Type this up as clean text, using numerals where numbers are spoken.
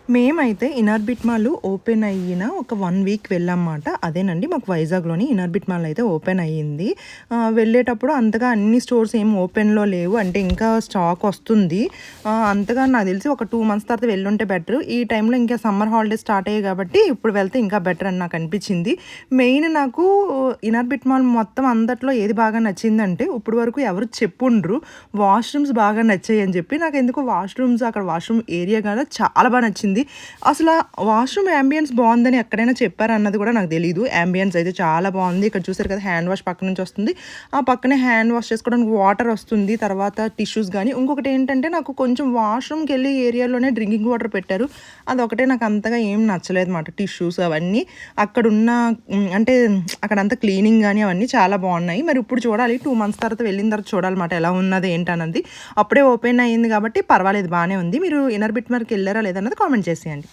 మేమైతే Inorbit mall open అయిన ఒక 1 వీక్ వెళ్ళామన్నమాట. అదేనండి మాకు వైజాగ్‌లోని ఇనార్బిట్ మాల్ అయితే ఓపెన్ అయ్యింది. వెళ్ళేటప్పుడు అంతగా అన్ని స్టోర్స్ ఏమి ఓపెన్‌లో లేవు. అంటే ఇంకా స్టాక్ వస్తుంది. అంతగా నాకు తెలిసి ఒక 2 మంత్స్ తర్వాత వెళ్ళుంటే బెటర్. ఈ టైంలో ఇంకా సమ్మర్ హాలిడేస్ స్టార్ట్ అయ్యాయి కాబట్టి ఇప్పుడు వెళ్తే ఇంకా బెటర్ అని నాకు అనిపించింది. మెయిన్ నాకు ఇనార్బిట్ మాల్ మొత్తం అందట్లో ఏది బాగా నచ్చిందంటే ఇప్పటి వరకు ఎవరు చెప్పుండ్రు వాష్‌రూమ్స్ బాగా నచ్చాయి అని చెప్పి. నాకెందుకో వాష్‌రూమ్స్ అక్కడ వాష్‌రూమ్ ఏరియా కూడా చాలా బాగా నచ్చింది. అసల వాష్‌రూమ్ యాంబియన్స్ బావుందని ఎక్కడైనా చెప్పారన్నది కూడా నాకు తెలీదు. యాంబియన్స్ అయితే చాలా బావుంది. ఇక్కడ చూసారు కదా హ్యాండ్ వాష్ పక్క నుంచి వస్తుంది. ఆ పక్కనే హ్యాండ్ వాష్ చేసుకోవడానికి వాటర్ వస్తుంది. తర్వాత టిష్యూస్ గానీ, ఇంకొకటి ఏంటంటే నాకు కొంచెం వాష్‌రూమ్‌కెళ్ళే ఏరియాలోనే డ్రింకింగ్ వాటర్ పెట్టారు. అదొకటే నాకు అంతగా ఏం నచ్చలేదన్నమాట. టిష్యూస్ అవన్నీ అక్కడున్న అంటే అక్కడంతా క్లీనింగ్ గానీ అవన్నీ చాలా బావున్నాయి. మరి ఇప్పుడు చూడాలి 2 మంత్స్ తర్వాత వెళ్ళిన తర్వాత చూడాలన్నమాట ఎలా ఉన్నది ఏంటన్నది. అప్పుడే ఓపెన్ అయింది కాబట్టి పర్వాలేదు బానే ఉంది. మీరు ఇన్నర్ బిట్ మాల్‌కి ఎళ్లారా లేదన్నది కామెంట్ చేసేయండి.